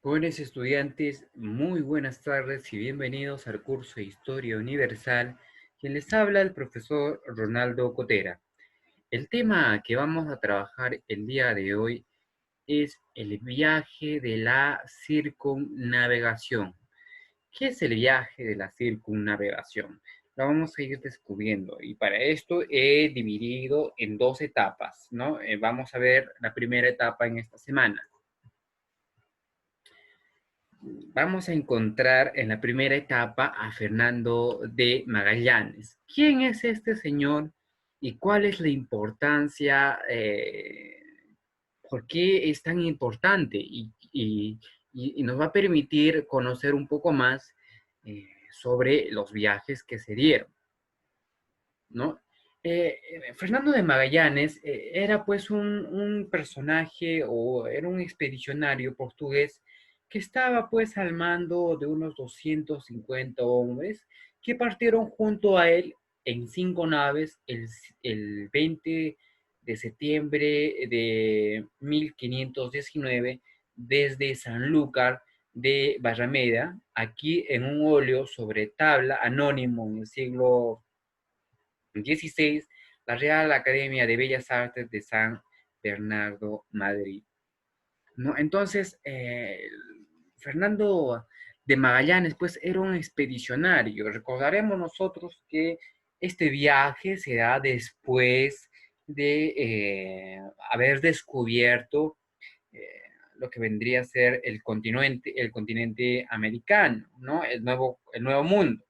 Jóvenes estudiantes, muy buenas tardes y bienvenidos al curso de Historia Universal, quien les habla el profesor Ronaldo Cotera. El tema que vamos a trabajar el día de hoy es el viaje de la circunnavegación. ¿Qué es el viaje de la circunnavegación? Lo vamos a ir descubriendo y para esto he dividido en dos etapas, ¿no? Vamos a ver la primera etapa en esta semana. Vamos a encontrar en la primera etapa a Fernando de Magallanes. ¿Quién es este señor y cuál es la importancia? ¿Por qué es tan importante? Y nos va a permitir conocer un poco más sobre los viajes que se dieron, ¿no? Fernando de Magallanes era pues un personaje o era un expedicionario portugués que estaba pues al mando de unos 250 hombres que partieron junto a él en 5 naves el 20 de septiembre de 1519 desde Sanlúcar de Barrameda, aquí en un óleo sobre tabla anónimo en el siglo 16, la Real Academia de Bellas Artes de San Bernardo, Madrid, ¿no? Entonces, Fernando de Magallanes, pues, era un expedicionario. Recordaremos nosotros que este viaje se da después de haber descubierto eh, lo que vendría a ser el continente americano, ¿no? El nuevo mundo.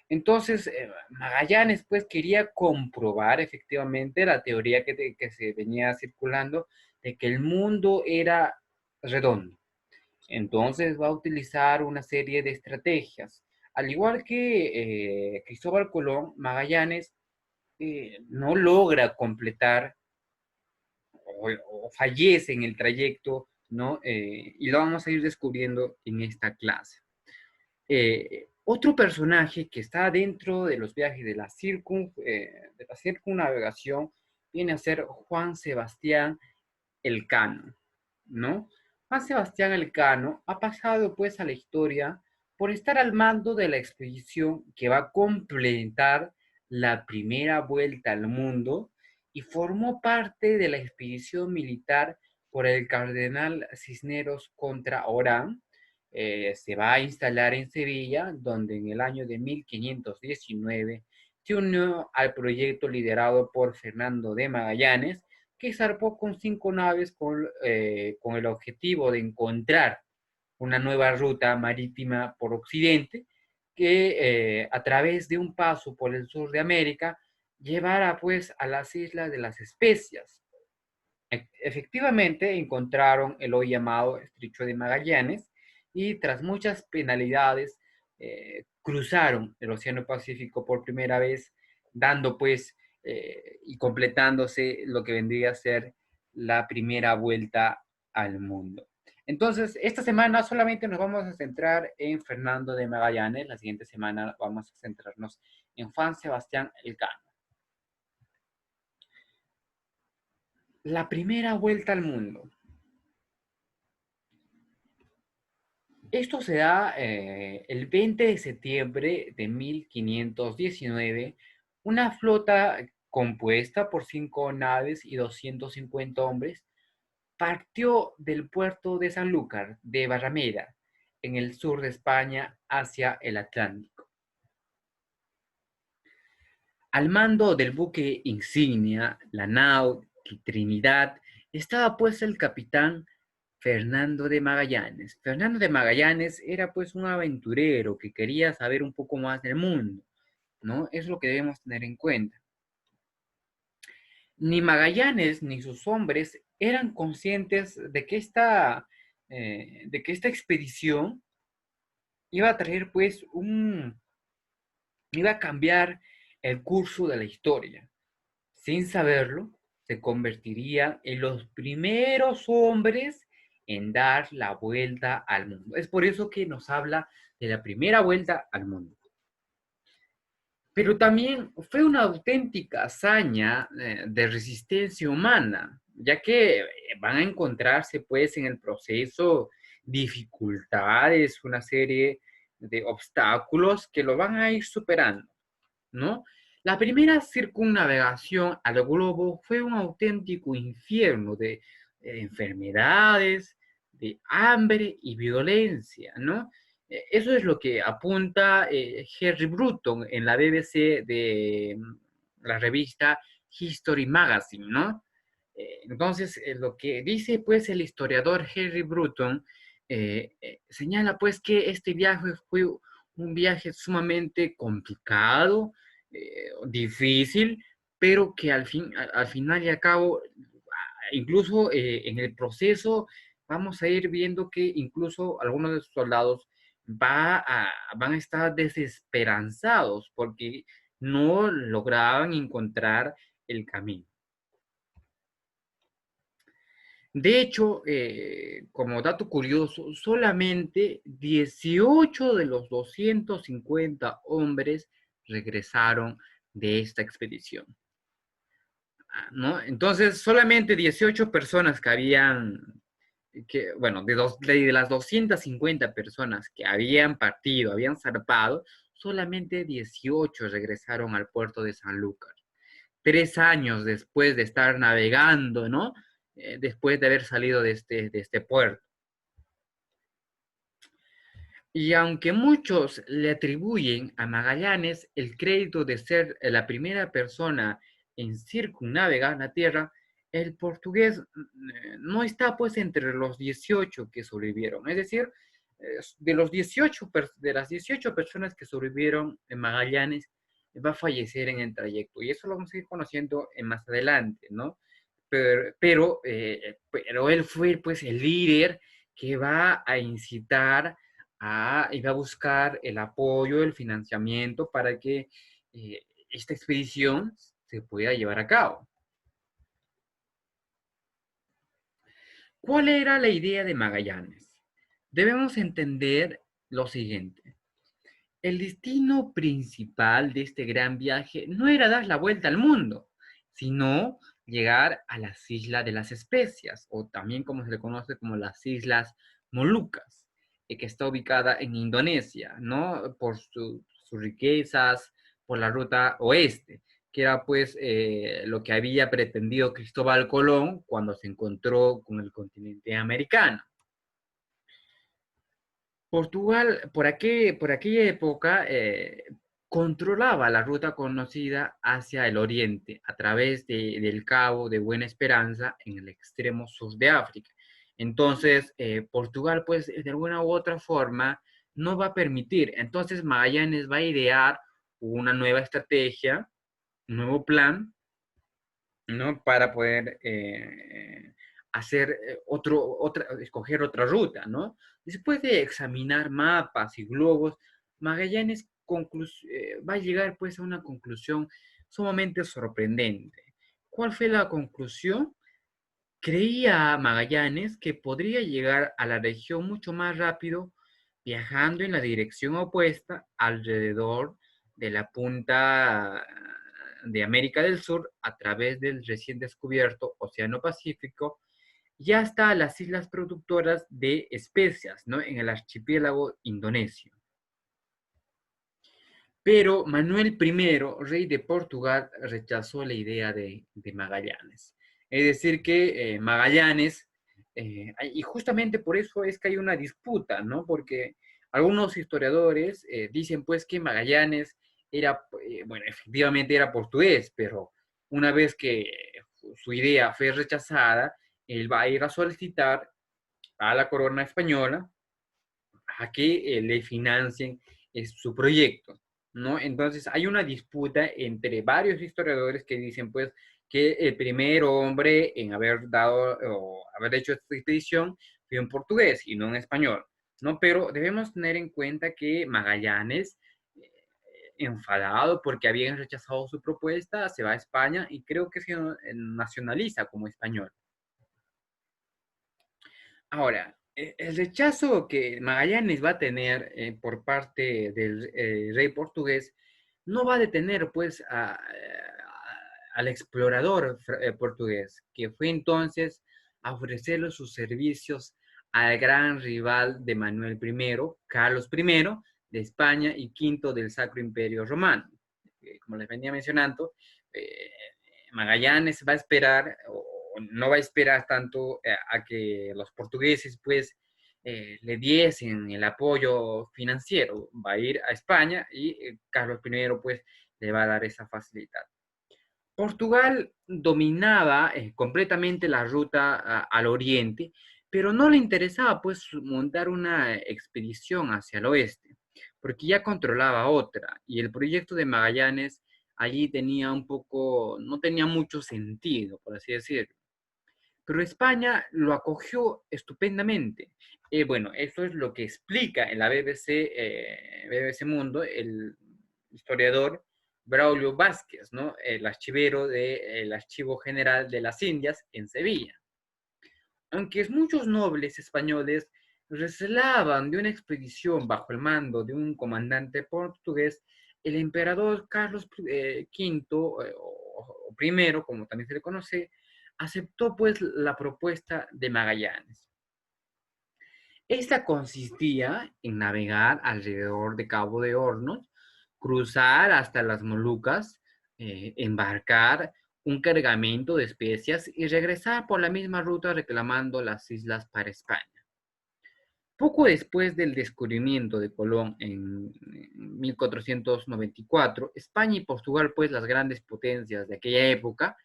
Entonces, Magallanes pues quería comprobar efectivamente la teoría que se venía circulando de que el mundo era redondo. Entonces va a utilizar una serie de estrategias. Al igual que Cristóbal Colón, Magallanes no logra completar o fallece en el trayecto, ¿no? Y lo vamos a ir descubriendo en esta clase. Otro personaje que está dentro de los viajes de la circunnavegación viene a ser Juan Sebastián Elcano, ¿no? Juan Sebastián Elcano ha pasado pues a la historia por estar al mando de la expedición que va a completar la primera vuelta al mundo y formó parte de la expedición militar por el cardenal Cisneros contra Orán. Se va a instalar en Sevilla, donde en el año de 1519 se unió al proyecto liderado por Fernando de Magallanes, que zarpó con 5 naves con el objetivo de encontrar una nueva ruta marítima por Occidente, que a través de un paso por el sur de América llevara pues a las Islas de las Especias. Efectivamente encontraron el hoy llamado Estrecho de Magallanes y tras muchas penalidades cruzaron el Océano Pacífico por primera vez, dando pues y completándose lo que vendría a ser la primera vuelta al mundo. Entonces, esta semana solamente nos vamos a centrar en Fernando de Magallanes, la siguiente semana vamos a centrarnos en Juan Sebastián Elcano. La primera vuelta al mundo. Esto se da el 20 de septiembre de 1519. Una flota compuesta por 5 naves y 250 hombres partió del puerto de Sanlúcar de Barrameda, en el sur de España, hacia el Atlántico. Al mando del buque insignia, la nao Trinidad, estaba pues el capitán Fernando de Magallanes. Fernando de Magallanes era pues un aventurero que quería saber un poco más del mundo, ¿no? Es lo que debemos tener en cuenta. Ni Magallanes ni sus hombres eran conscientes de que esta expedición iba a traer pues iba a cambiar el curso de la historia. Sin saberlo, se convertiría en los primeros hombres en dar la vuelta al mundo. Es por eso que nos habla de la primera vuelta al mundo. Pero también fue una auténtica hazaña de resistencia humana, ya que van a encontrarse pues en el proceso dificultades, una serie de obstáculos que lo van a ir superando, ¿no? La primera circunnavegación al globo fue un auténtico infierno de enfermedades, de hambre y violencia, ¿no? Eso es lo que apunta Henry Bruton en la BBC de la revista History Magazine, ¿no? Entonces, lo que dice pues el historiador Henry Bruton señala pues que este viaje fue un viaje sumamente complicado, difícil, pero que al final y al cabo, incluso en el proceso, vamos a ir viendo que incluso algunos de los soldados van a estar desesperanzados porque no lograban encontrar el camino. De hecho, como dato curioso, solamente 18 de los 250 hombres regresaron de esta expedición, ¿no? Entonces, solamente 18 personas que habían, bueno, de las 250 personas que habían partido, habían zarpado, solamente 18 regresaron al puerto de San Lucas. 3 años después de estar navegando, ¿no? Después de haber salido de este puerto. Y aunque muchos le atribuyen a Magallanes el crédito de ser la primera persona en circunnavegar la Tierra, el portugués no está pues entre los 18 que sobrevivieron. Es decir, de las 18 personas que sobrevivieron en Magallanes, va a fallecer en el trayecto. Y eso lo vamos a ir conociendo más adelante, ¿no? Pero él fue pues el líder que va a incitar y va a buscar el apoyo, el financiamiento para que esta expedición se pueda llevar a cabo. ¿Cuál era la idea de Magallanes? Debemos entender lo siguiente. El destino principal de este gran viaje no era dar la vuelta al mundo, sino llegar a las Islas de las Especias, o también como se le conoce como las Islas Molucas, que está ubicada en Indonesia, ¿no? Por sus riquezas, por la ruta oeste, que era pues lo que había pretendido Cristóbal Colón cuando se encontró con el continente americano. Portugal, por aquella época, controlaba la ruta conocida hacia el oriente a través del Cabo de Buena Esperanza en el extremo sur de África. Entonces, Portugal, pues, de alguna u otra forma, no va a permitir. Entonces, Magallanes va a idear una nueva estrategia, un nuevo plan, ¿no? Para poder hacer escoger otra ruta, ¿no? Después de examinar mapas y globos, Magallanes va a llegar pues a una conclusión sumamente sorprendente. ¿Cuál fue la conclusión? Creía Magallanes que podría llegar a la región mucho más rápido viajando en la dirección opuesta alrededor de la punta de América del Sur a través del recién descubierto Océano Pacífico y hasta las islas productoras de especias, ¿no? En el archipiélago indonesio. Pero Manuel I, rey de Portugal, rechazó la idea de Magallanes. Es decir, que Magallanes, y justamente por eso es que hay una disputa, ¿no? Porque algunos historiadores dicen pues que Magallanes era, bueno, efectivamente era portugués, pero una vez que su idea fue rechazada, él va a ir a solicitar a la corona española a que le financien su proyecto, ¿no? Entonces hay una disputa entre varios historiadores que dicen, pues, que el primer hombre en haber dado o haber hecho esta expedición fue un portugués y no un español, ¿no? Pero debemos tener en cuenta que Magallanes, enfadado porque habían rechazado su propuesta, se va a España y creo que se nacionaliza como español. Ahora, el rechazo que Magallanes va a tener por parte del rey portugués no va a detener pues al explorador portugués, que fue entonces a ofrecerle sus servicios al gran rival de Manuel I, Carlos I de España y quinto del Sacro Imperio Romano. Como les venía mencionando, eh, Magallanes va a esperar, o no va a esperar tanto a que los portugueses pues le diesen el apoyo financiero. Va a ir a España y Carlos I pues le va a dar esa facilidad. Portugal dominaba completamente la ruta al oriente, pero no le interesaba pues montar una expedición hacia el oeste, porque ya controlaba otra, y el proyecto de Magallanes allí tenía un poco, no tenía mucho sentido, por así decirlo. Pero España lo acogió estupendamente. Bueno, eso es lo que explica en la BBC Mundo el historiador Braulio Vázquez, ¿no? El archivero del Archivo General de las Indias en Sevilla. Aunque muchos nobles españoles recelaban de una expedición bajo el mando de un comandante portugués, el emperador Carlos V, o primero, como también se le conoce, aceptó pues la propuesta de Magallanes. Esta consistía en navegar alrededor de Cabo de Hornos, cruzar hasta las Molucas, embarcar un cargamento de especias y regresar por la misma ruta reclamando las islas para España. Poco después del descubrimiento de Colón en 1494, España y Portugal, pues las grandes potencias de aquella época,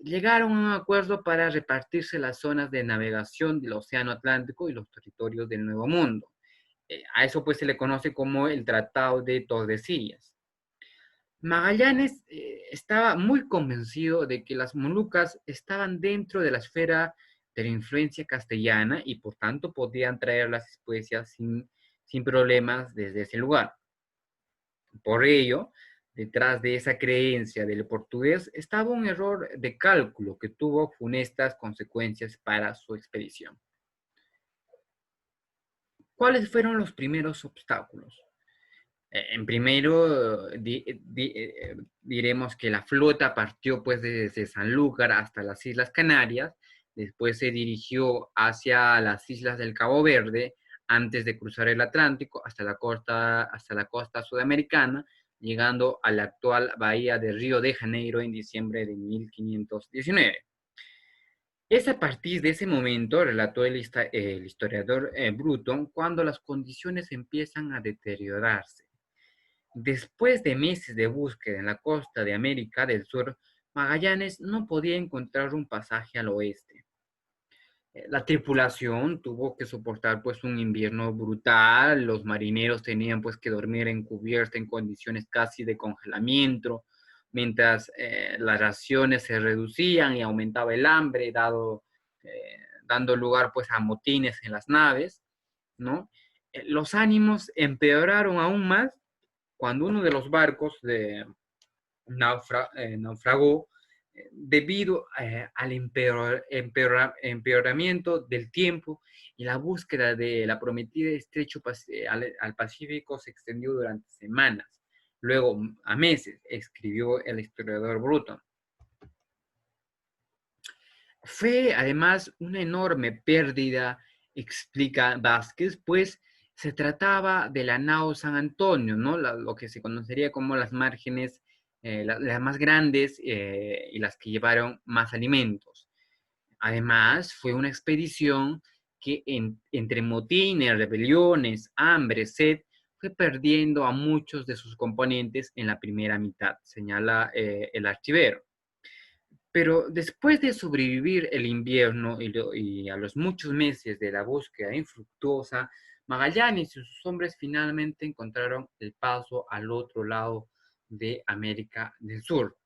llegaron a un acuerdo para repartirse las zonas de navegación del Océano Atlántico y los territorios del Nuevo Mundo. A eso pues se le conoce como el Tratado de Tordesillas. Magallanes estaba muy convencido de que las Molucas estaban dentro de la esfera de la influencia castellana y por tanto podían traer las especias sin problemas desde ese lugar. Por ello, detrás de esa creencia del portugués estaba un error de cálculo que tuvo funestas consecuencias para su expedición. ¿Cuáles fueron los primeros obstáculos? En primero, diremos que la flota partió pues desde Sanlúcar hasta las Islas Canarias, después se dirigió hacia las islas del Cabo Verde, antes de cruzar el Atlántico hasta la costa sudamericana, llegando a la actual bahía de Río de Janeiro en diciembre de 1519. Es a partir de ese momento, relató el historiador Bruton, cuando las condiciones empiezan a deteriorarse. Después de meses de búsqueda en la costa de América del Sur, Magallanes no podía encontrar un pasaje al oeste. La tripulación tuvo que soportar pues un invierno brutal, los marineros tenían pues que dormir en cubierta en condiciones casi de congelamiento, mientras las raciones se reducían y aumentaba el hambre, dando lugar pues a motines en las naves, ¿no? Los ánimos empeoraron aún más cuando uno de los barcos naufragó debido al empeoramiento del tiempo y la búsqueda de la prometida estrecho al Pacífico se extendió durante semanas, luego a meses, escribió el historiador Bruton. Fue además una enorme pérdida, explica Vázquez, pues se trataba de la nao San Antonio, ¿no? Lo que se conocería como las márgenes, las más grandes y las que llevaron más alimentos. Además, fue una expedición que entre motines, rebeliones, hambre, sed, fue perdiendo a muchos de sus componentes en la primera mitad, señala el archivero. Pero después de sobrevivir el invierno y a los muchos meses de la búsqueda infructuosa, Magallanes y sus hombres finalmente encontraron el paso al otro lado de América del Sur.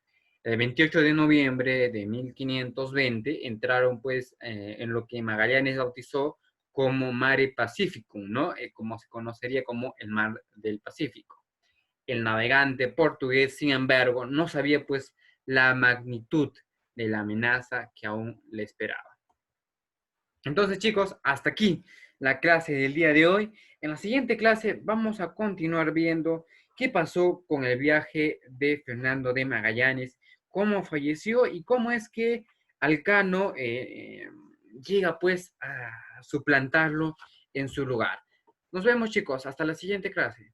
El 28 de noviembre de 1520 entraron pues en lo que Magallanes bautizó como Mare Pacificum, ¿no? Como se conocería como el Mar del Pacífico. El navegante portugués, sin embargo, no sabía pues la magnitud de la amenaza que aún le esperaba. Entonces, chicos, hasta aquí la clase del día de hoy. En la siguiente clase vamos a continuar viendo qué pasó con el viaje de Fernando de Magallanes, cómo falleció y cómo es que Alcano llega pues a suplantarlo en su lugar. Nos vemos chicos, hasta la siguiente clase.